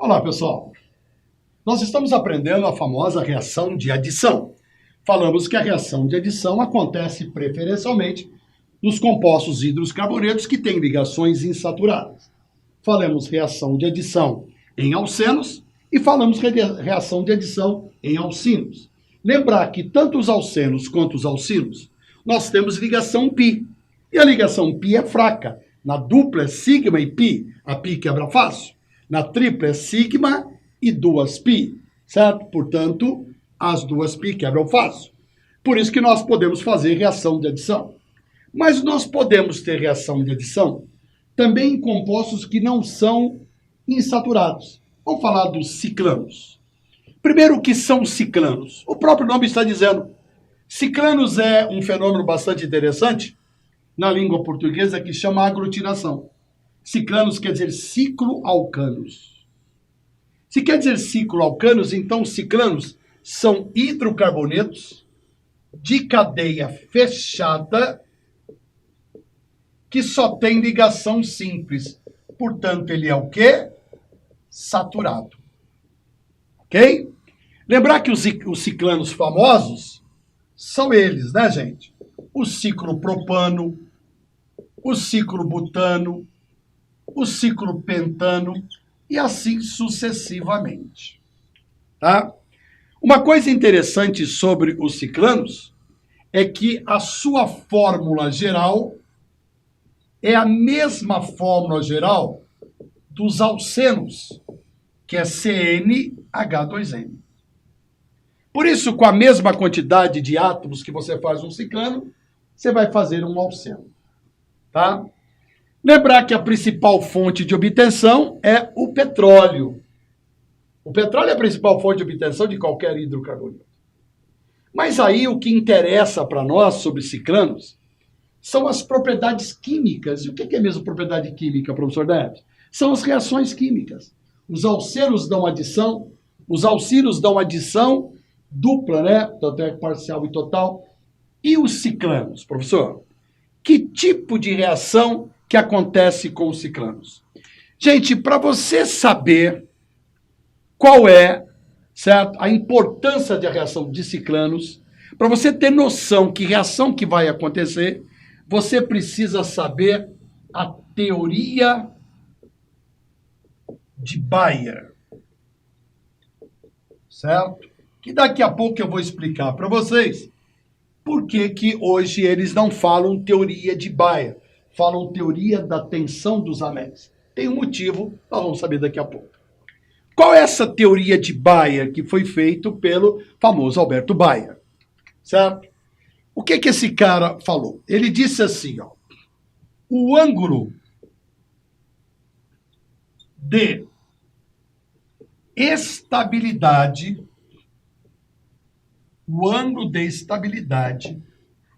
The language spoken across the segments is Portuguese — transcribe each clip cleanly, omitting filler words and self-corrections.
Olá, pessoal. Nós estamos aprendendo a famosa reação de adição. Falamos que a reação de adição acontece preferencialmente nos compostos hidroscarbonetos que têm ligações insaturadas. Falamos reação de adição em alcenos e falamos reação de adição em alcinos. Lembrar que tanto os alcenos quanto os alcinos, nós temos ligação π. E a ligação π é fraca. Na dupla é sigma e π, a π quebra fácil. Na tripla é sigma e 2π, certo? Portanto, as 2π quebram fácil. Por isso que nós podemos fazer reação de adição. Mas nós podemos ter reação de adição também em compostos que não são insaturados. Vamos falar dos ciclanos. Primeiro, o que são ciclanos? O próprio nome está dizendo. Ciclanos é um fenômeno bastante interessante na língua portuguesa que chama aglutinação. Ciclanos quer dizer cicloalcanos. Se quer dizer cicloalcanos, então ciclanos são hidrocarbonetos de cadeia fechada que só tem ligação simples. Portanto, ele é o quê? Saturado. Ok? Lembrar que os ciclanos famosos são eles, né, gente? O ciclopropano, o ciclobutano, o ciclopentano e assim sucessivamente. Tá? Uma coisa interessante sobre os ciclanos é que a sua fórmula geral é a mesma fórmula geral dos alcenos, que é CnH2n. Por isso, com a mesma quantidade de átomos que você faz um ciclano, você vai fazer um alceno. Tá? Lembrar que a principal fonte de obtenção é o petróleo. O petróleo é a principal fonte de obtenção de qualquer hidrocarboneto. Mas aí o que interessa para nós sobre ciclanos são as propriedades químicas. E o que é mesmo propriedade química, professor Neves? São as reações químicas. Os alcenos dão adição, os alcinos dão adição dupla, né? Tanto é parcial e total. E os ciclanos, professor? Que tipo de reação que acontece com os ciclanos? Gente, para você saber qual é, certo, a importância da reação de ciclanos, para você ter noção que reação que vai acontecer, você precisa saber a teoria de Bayer, certo? Que daqui a pouco eu vou explicar para vocês por que hoje eles não falam teoria de Bayer, falam teoria da tensão dos anéis. Tem um motivo, nós vamos saber daqui a pouco. Qual é essa teoria de Bayer que foi feito pelo famoso Alberto Bayer? Certo? O que esse cara falou? Ele disse assim, ó, o ângulo de estabilidade,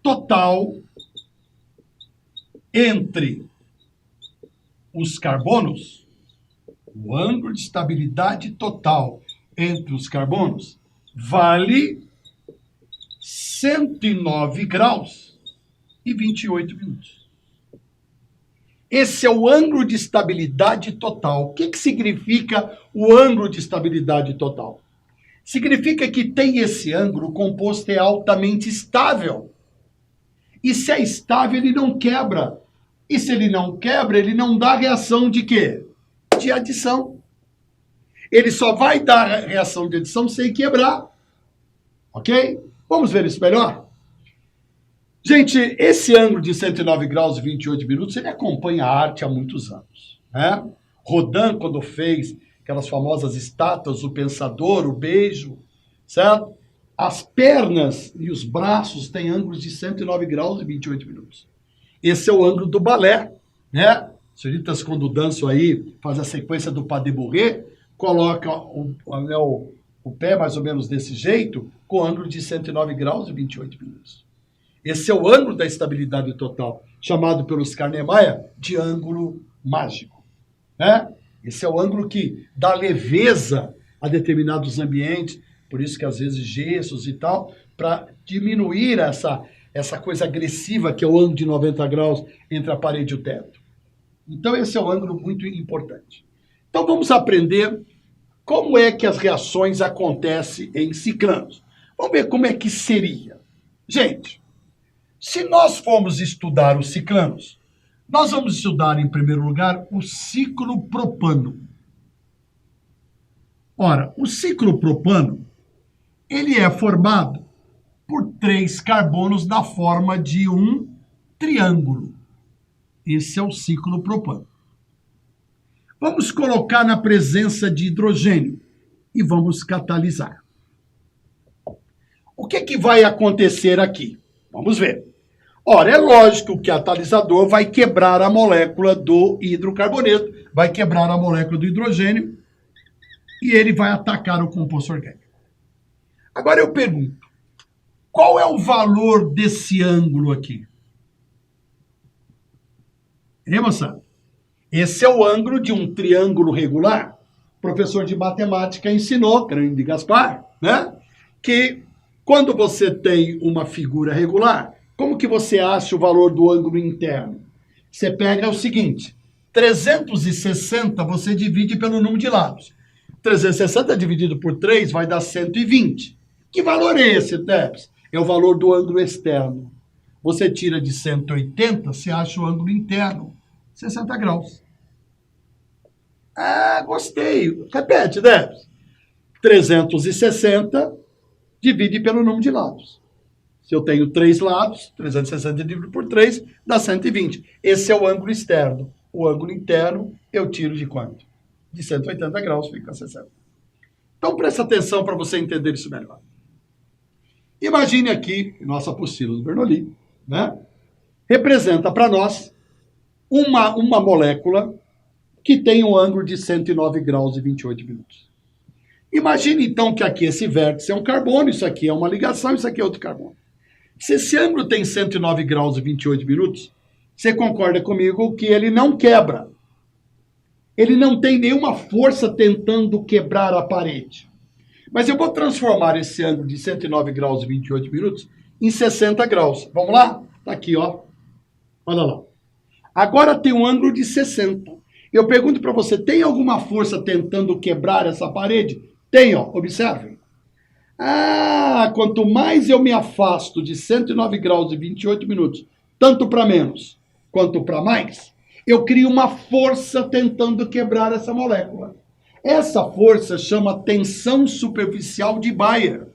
total entre os carbonos, o ângulo de estabilidade total entre os carbonos vale 109 graus e 28 minutos. Esse é o ângulo de estabilidade total. O que significa o ângulo de estabilidade total? Significa que tem esse ângulo, o composto é altamente estável. E se é estável, ele não quebra. E se ele não quebra, ele não dá reação de quê? De adição. Ele só vai dar reação de adição sem quebrar. Ok? Vamos ver isso melhor? Gente, esse ângulo de 109 graus e 28 minutos, ele acompanha a arte há muitos anos. Né? Rodin, quando fez aquelas famosas estátuas, o Pensador, o Beijo, certo? As pernas e os braços têm ângulos de 109 graus e 28 minutos. Esse é o ângulo do balé, né? Senhoritas, quando dançam aí, faz a sequência do pas de bourrée, coloca o pé mais ou menos desse jeito, com ângulo de 109 graus e 28 minutos. Esse é o ângulo da estabilidade total, chamado pelos Kahnemeyer de ângulo mágico, né? Esse é o ângulo que dá leveza a determinados ambientes, por isso que às vezes gessos e tal, para diminuir essa coisa agressiva que é o ângulo de 90 graus entre a parede e o teto. Então esse é um ângulo muito importante. Então vamos aprender como é que as reações acontecem em ciclanos. Vamos ver como é que seria. Gente, se nós formos estudar os ciclanos, nós vamos estudar, em primeiro lugar, o ciclo propano. Ora, o ciclo propano, ele é formado por 3 carbonos na forma de um triângulo. Esse é o ciclo propano. Vamos colocar na presença de hidrogênio e vamos catalisar. O que vai acontecer aqui? Vamos ver. Ora, é lógico que o catalisador vai quebrar a molécula do hidrocarboneto, vai quebrar a molécula do hidrogênio e ele vai atacar o composto orgânico. Agora eu pergunto, qual é o valor desse ângulo aqui? Hein, moçada? Esse é o ângulo de um triângulo regular. O professor de matemática ensinou, grande Gaspar, né? Que quando você tem uma figura regular, como que você acha o valor do ângulo interno? Você pega o seguinte, 360 você divide pelo número de lados. 360 dividido por 3 vai dar 120. Que valor é esse, Teps? É o valor do ângulo externo. Você tira de 180, você acha o ângulo interno, 60 graus. Ah, gostei. Repete, Teps. 360 divide pelo número de lados. Se eu tenho 3 lados, 360 dividido por 3 dá 120. Esse é o ângulo externo. O ângulo interno eu tiro de quanto? De 180 graus, fica 60. Então presta atenção para você entender isso melhor. Imagine aqui, nossa apostila do Bernoulli, né? Representa para nós uma molécula que tem um ângulo de 109 graus e 28 minutos. Imagine então que aqui esse vértice é um carbono, isso aqui é uma ligação, isso aqui é outro carbono. Se esse ângulo tem 109 graus e 28 minutos, você concorda comigo que ele não quebra. Ele não tem nenhuma força tentando quebrar a parede. Mas eu vou transformar esse ângulo de 109 graus e 28 minutos em 60 graus. Vamos lá? Tá aqui, ó. Olha lá. Agora tem um ângulo de 60. Eu pergunto para você, tem alguma força tentando quebrar essa parede? Tem, ó. Observem. Ah, quanto mais eu me afasto de 109 graus e 28 minutos, tanto para menos quanto para mais, eu crio uma força tentando quebrar essa molécula. Essa força chama tensão superficial de Bayer.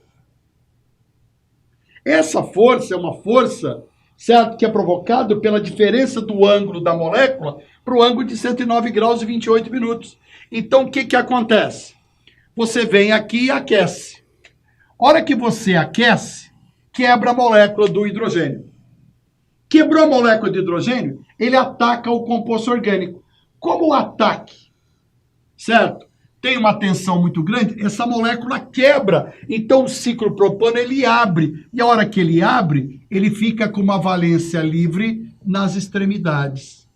Essa força é uma força, certo, que é provocada pela diferença do ângulo da molécula para o ângulo de 109 graus e 28 minutos. Então, o que acontece? Você vem aqui e aquece. Hora que você aquece, quebra a molécula do hidrogênio. Quebrou a molécula de hidrogênio, ele ataca o composto orgânico. Como o ataque, certo? Tem uma tensão muito grande, essa molécula quebra. Então o ciclo propano ele abre. E a hora que ele abre, ele fica com uma valência livre nas extremidades.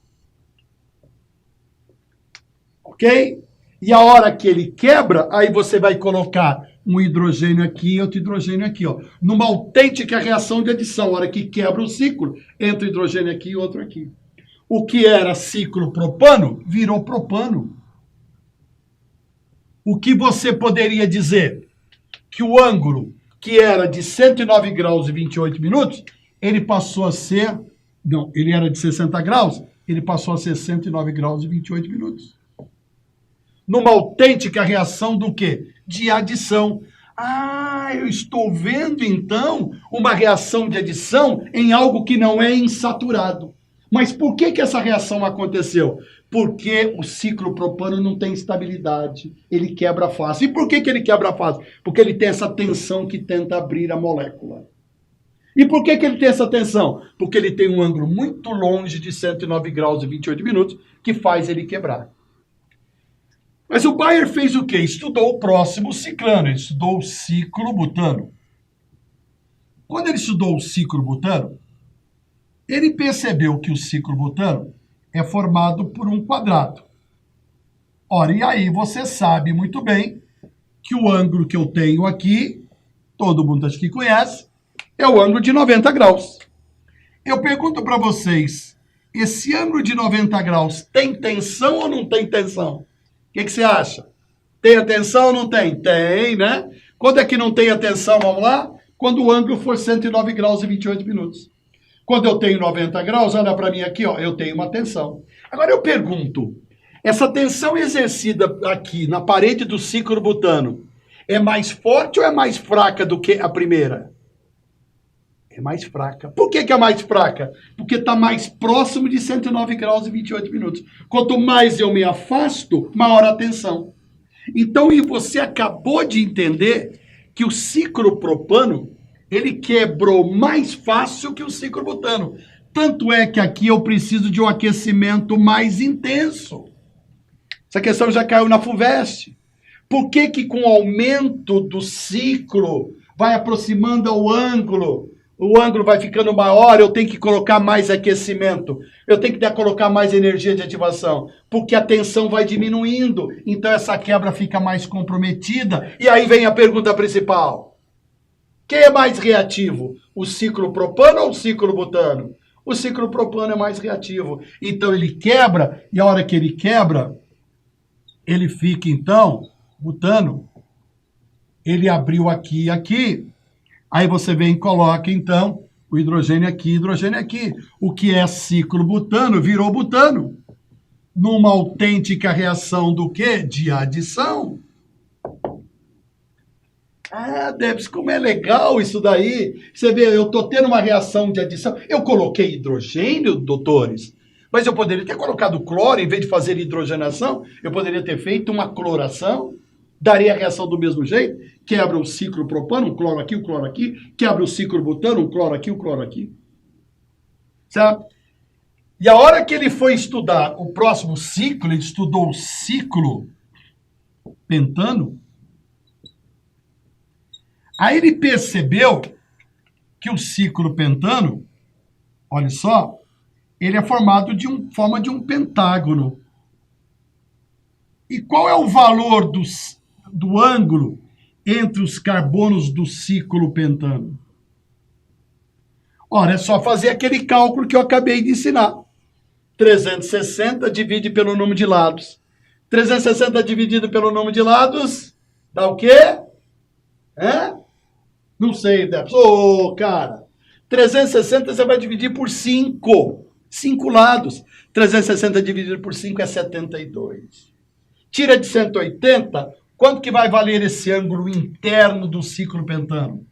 Ok? E a hora que ele quebra, aí você vai colocar um hidrogênio aqui e outro hidrogênio aqui, ó. Numa autêntica reação de adição. A hora que quebra o ciclo, entra o hidrogênio aqui e outro aqui. O que era ciclo propano, virou propano. O que você poderia dizer? Que o ângulo, que era de 109 graus e 28 minutos, ele passou a ser... Não, ele era de 60 graus, ele passou a ser 109 graus e 28 minutos. Numa autêntica reação do quê? De adição. Ah, eu estou vendo, então, uma reação de adição em algo que não é insaturado. Mas por que essa reação aconteceu? Porque o ciclo propano não tem estabilidade, ele quebra fácil. E por que ele quebra fácil? Porque ele tem essa tensão que tenta abrir a molécula. E por que ele tem essa tensão? Porque ele tem um ângulo muito longe de 109 graus e 28 minutos que faz ele quebrar. Mas o Bayer fez o quê? Estudou o próximo ciclano, ele estudou o ciclo butano. Quando ele estudou o ciclo butano, ele percebeu que o ciclo butano é formado por um quadrado. Ora, e aí você sabe muito bem que o ângulo que eu tenho aqui, todo mundo acho que conhece, é o ângulo de 90 graus. Eu pergunto para vocês, esse ângulo de 90 graus tem tensão ou não tem tensão? O que você acha? Tem a tensão ou não tem? Tem, né? Quando é que não tem a tensão, vamos lá? Quando o ângulo for 109 graus e 28 minutos. Quando eu tenho 90 graus, olha para mim aqui, ó, eu tenho uma tensão. Agora eu pergunto, essa tensão exercida aqui na parede do ciclo butano é mais forte ou é mais fraca do que a primeira? É mais fraca. Por que é mais fraca? Porque está mais próximo de 109 graus e 28 minutos. Quanto mais eu me afasto, maior a tensão. Então, e você acabou de entender que o ciclo propano, ele quebrou mais fácil que o ciclo butano. Tanto é que aqui eu preciso de um aquecimento mais intenso. Essa questão já caiu na FUVEST. Por que que com o aumento do ciclo vai aproximando ao ângulo, o ângulo vai ficando maior, eu tenho que colocar mais aquecimento, eu tenho que colocar mais energia de ativação, porque a tensão vai diminuindo, então essa quebra fica mais comprometida, e aí vem a pergunta principal. Quem é mais reativo, o ciclo propano ou o ciclo butano? O ciclo propano é mais reativo, então ele quebra, e a hora que ele quebra, ele fica então, butano, ele abriu aqui e aqui, aí você vem e coloca, então, o hidrogênio aqui, hidrogênio aqui. O que é ciclo butano virou butano. Numa autêntica reação do quê? De adição. Ah, Debs, como é legal isso daí. Você vê, eu estou tendo uma reação de adição. Eu coloquei hidrogênio, doutores, mas eu poderia ter colocado cloro, em vez de fazer hidrogenação, eu poderia ter feito uma cloração. Daria a reação do mesmo jeito, quebra o ciclo propano, um cloro aqui, quebra o ciclo butano, um cloro aqui. Certo? E a hora que ele foi estudar o próximo ciclo, ele estudou o ciclo pentano, aí ele percebeu que o ciclo pentano, olha só, ele é formado de forma de um pentágono. E qual é o valor do ângulo entre os carbonos do ciclo pentano? Ora, é só fazer aquele cálculo que eu acabei de ensinar. 360 divide pelo número de lados. 360 dividido pelo número de lados dá o quê? Não sei, Debs. Ô, cara, 360 você vai dividir por 5. 5 lados. 360 dividido por 5 é 72. Tira de 180, quanto que vai valer esse ângulo interno do ciclo pentano?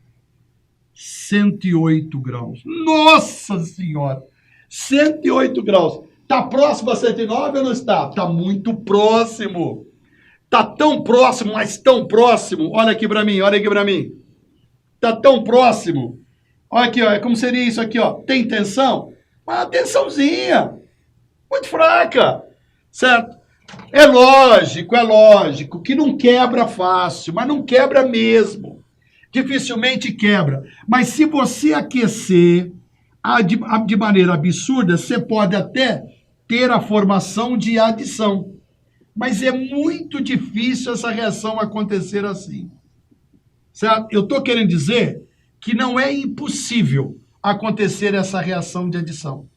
108 graus. Nossa Senhora! 108 graus. Está próximo a 109 ou não está? Está muito próximo. Está tão próximo, mas tão próximo. Olha aqui para mim, olha aqui para mim. Está tão próximo. Olha aqui, ó, como seria isso aqui, ó. Tem tensão? Uma tensãozinha. Muito fraca. Certo? É lógico que não quebra fácil, mas não quebra mesmo. Dificilmente quebra. Mas se você aquecer de maneira absurda, você pode até ter a formação de adição. Mas é muito difícil essa reação acontecer assim. Certo? Eu estou querendo dizer que não é impossível acontecer essa reação de adição.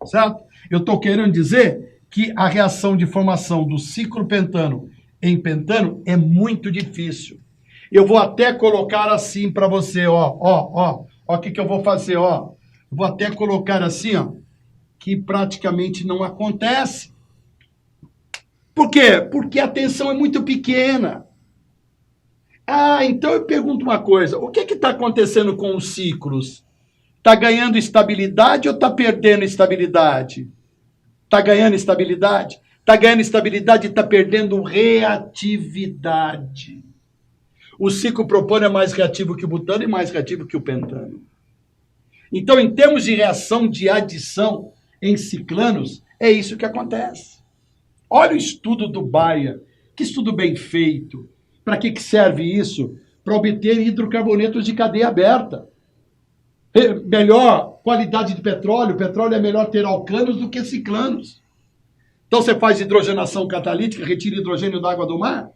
Certo? Eu estou querendo dizer que a reação de formação do ciclo pentano em pentano é muito difícil. Eu vou até colocar assim para você, ó o que eu vou fazer, ó. Eu vou até colocar assim, ó, que praticamente não acontece. Por quê? Porque a tensão é muito pequena. Ah, então eu pergunto uma coisa, o que está acontecendo com os ciclos? Está ganhando estabilidade ou está perdendo estabilidade? Está ganhando estabilidade? Está ganhando estabilidade e está perdendo reatividade. O ciclo propano é mais reativo que o butano e mais reativo que o pentano. Então, em termos de reação de adição em ciclanos, é isso que acontece. Olha o estudo do Bayer, que estudo bem feito. Para que serve isso? Para obter hidrocarbonetos de cadeia aberta. Melhor qualidade de petróleo. Petróleo é melhor ter alcanos do que ciclanos. Então você faz hidrogenação catalítica, retira hidrogênio da água do mar,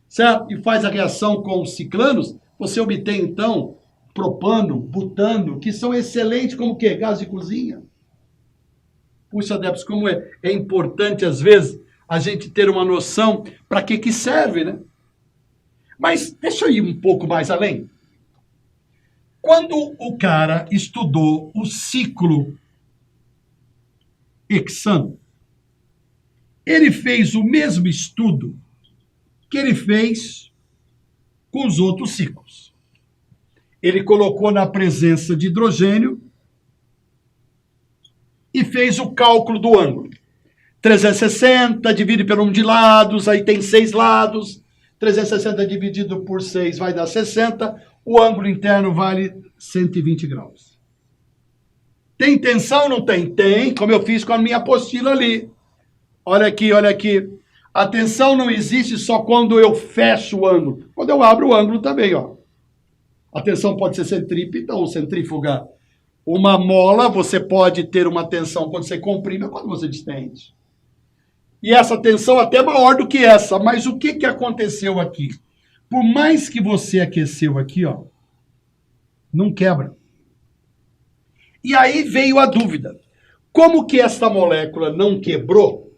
certo? E faz a reação com os ciclanos, você obtém então propano, butano, que são excelentes como o quê? Gás de cozinha. Puxa, Debs, como é importante às vezes a gente ter uma noção para que serve, né? Mas deixa eu ir um pouco mais além. Quando o cara estudou o ciclo hexano, ele fez o mesmo estudo que ele fez com os outros ciclos. Ele colocou na presença de hidrogênio e fez o cálculo do ângulo. 360 divide pelo número de lados, aí tem 6 lados. 360 dividido por 6 vai dar 60. O ângulo interno vale 120 graus. Tem tensão ou não tem? Tem, como eu fiz com a minha apostila ali. Olha aqui, olha aqui. A tensão não existe só quando eu fecho o ângulo. Quando eu abro o ângulo também, ó. A tensão pode ser centrípeta ou centrífuga. Uma mola, você pode ter uma tensão quando você comprime ou quando você distende. E essa tensão até maior do que essa. Mas o que aconteceu aqui? Por mais que você aqueceu aqui, ó, não quebra. E aí veio a dúvida. Como que esta molécula não quebrou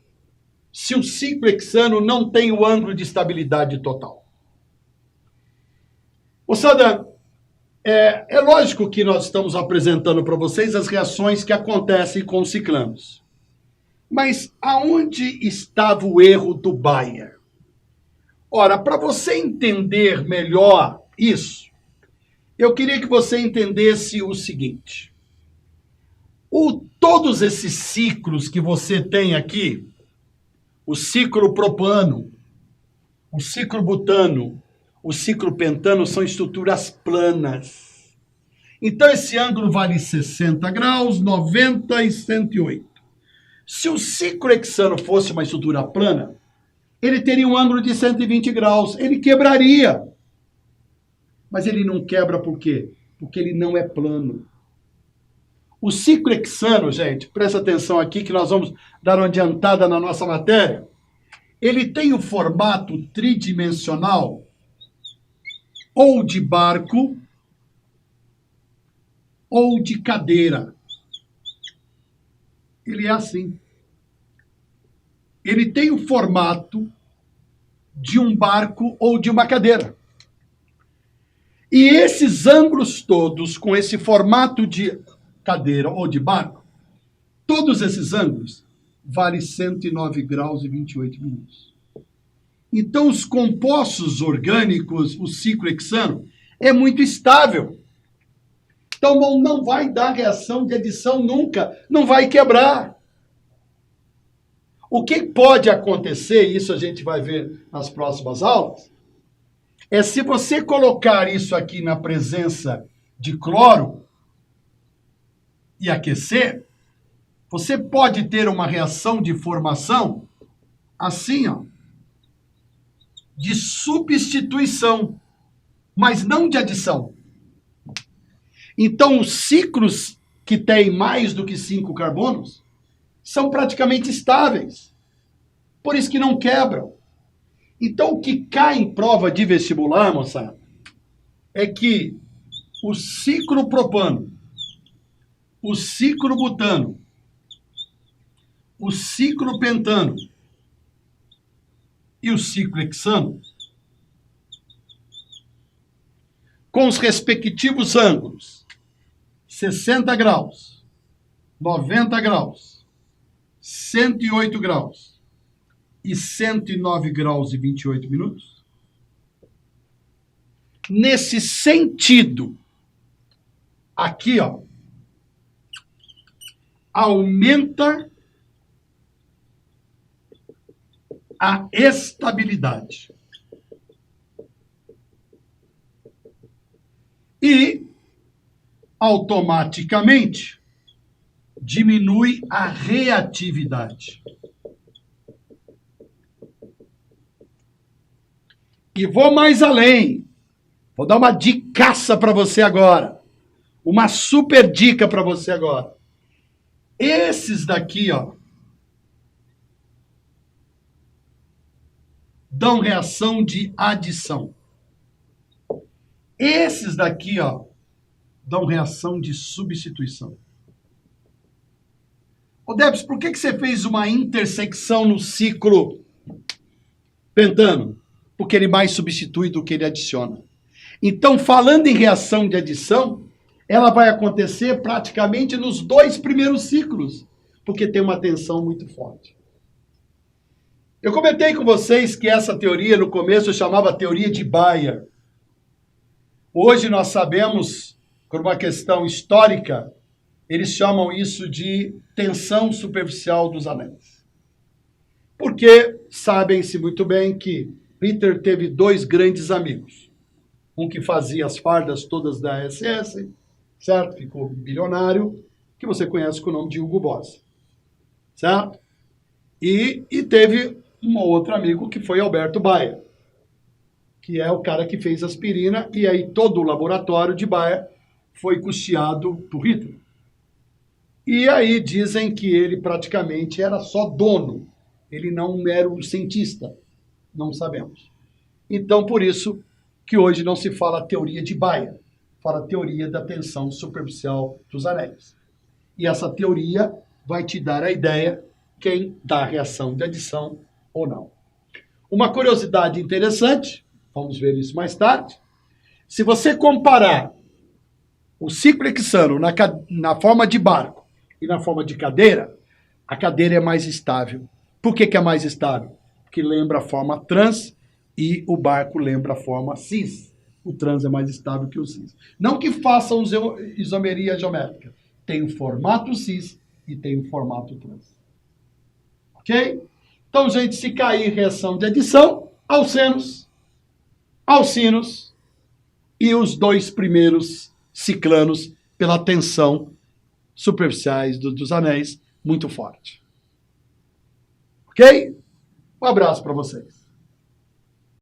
se o ciclo hexano não tem o ângulo de estabilidade total? Moçada, é lógico que nós estamos apresentando para vocês as reações que acontecem com os ciclanos. Mas aonde estava o erro do Bayer? Ora, para você entender melhor isso, eu queria que você entendesse o seguinte. Todos esses ciclos que você tem aqui, o ciclo propano, o ciclo butano, o ciclo pentano, são estruturas planas. Então, esse ângulo vale 60 graus, 90 e 108. Se o ciclo hexano fosse uma estrutura plana, ele teria um ângulo de 120 graus. Ele quebraria. Mas ele não quebra por quê? Porque ele não é plano. O ciclo hexano, gente, presta atenção aqui que nós vamos dar uma adiantada na nossa matéria. Ele tem o formato tridimensional ou de barco ou de cadeira. Ele é assim. Ele tem o formato de um barco ou de uma cadeira. E esses ângulos todos, com esse formato de cadeira ou de barco, todos esses ângulos valem 109 graus e 28 minutos. Então, os compostos orgânicos, o ciclo hexano, é muito estável. Então, não vai dar reação de adição nunca, não vai quebrar. O que pode acontecer, isso a gente vai ver nas próximas aulas, é se você colocar isso aqui na presença de cloro e aquecer, você pode ter uma reação de formação assim, ó, de substituição, mas não de adição. Então, os ciclos que têm mais do que 5 carbonos são praticamente estáveis. Por isso que não quebram. Então, o que cai em prova de vestibular, moçada, é que o ciclo propano, o ciclo butano, o ciclo pentano e o ciclo hexano, com os respectivos ângulos, 60 graus, 90 graus, 108 graus e 109 graus e 28 minutos, nesse sentido, aqui, ó, aumenta a estabilidade. E, automaticamente, diminui a reatividade. E vou mais além. Vou dar uma dicaça para você agora. Uma super dica para você agora. Esses daqui, ó, dão reação de adição. Esses daqui, ó, dão reação de substituição. Ô, Debs, por que você fez uma intersecção no ciclo Pentano, porque ele mais substitui do que ele adiciona. Então, falando em reação de adição, ela vai acontecer praticamente nos 2 primeiros ciclos, porque tem uma tensão muito forte. Eu comentei com vocês que essa teoria, no começo, eu chamava teoria de Bayer. Hoje nós sabemos, por uma questão histórica, eles chamam isso de tensão superficial dos anéis. Porque sabem-se muito bem que Peter teve 2 grandes amigos. Um que fazia as fardas todas da SS, certo? Ficou bilionário, que você conhece com o nome de Hugo Boss, certo? E teve um outro amigo que foi Alberto Bayer, que é o cara que fez aspirina, e aí todo o laboratório de Bayer foi custeado por Hitler. E aí dizem que ele praticamente era só dono, ele não era um cientista, não sabemos. Então, por isso que hoje não se fala teoria de Bayer, fala teoria da tensão superficial dos anéis. E essa teoria vai te dar a ideia quem dá a reação de adição ou não. Uma curiosidade interessante, vamos ver isso mais tarde, se você comparar o ciclo hexano na forma de barco e na forma de cadeira, a cadeira é mais estável. Por que é mais estável? Porque lembra a forma trans e o barco lembra a forma cis. O trans é mais estável que o cis. Não que façam isomeria geométrica. Tem o formato cis e tem o formato trans. Ok? Então, gente, se cair reação de adição, alcenos, alcinos e os 2 primeiros ciclanos pela tensão superficiais dos anéis muito forte. Ok? Um abraço para vocês.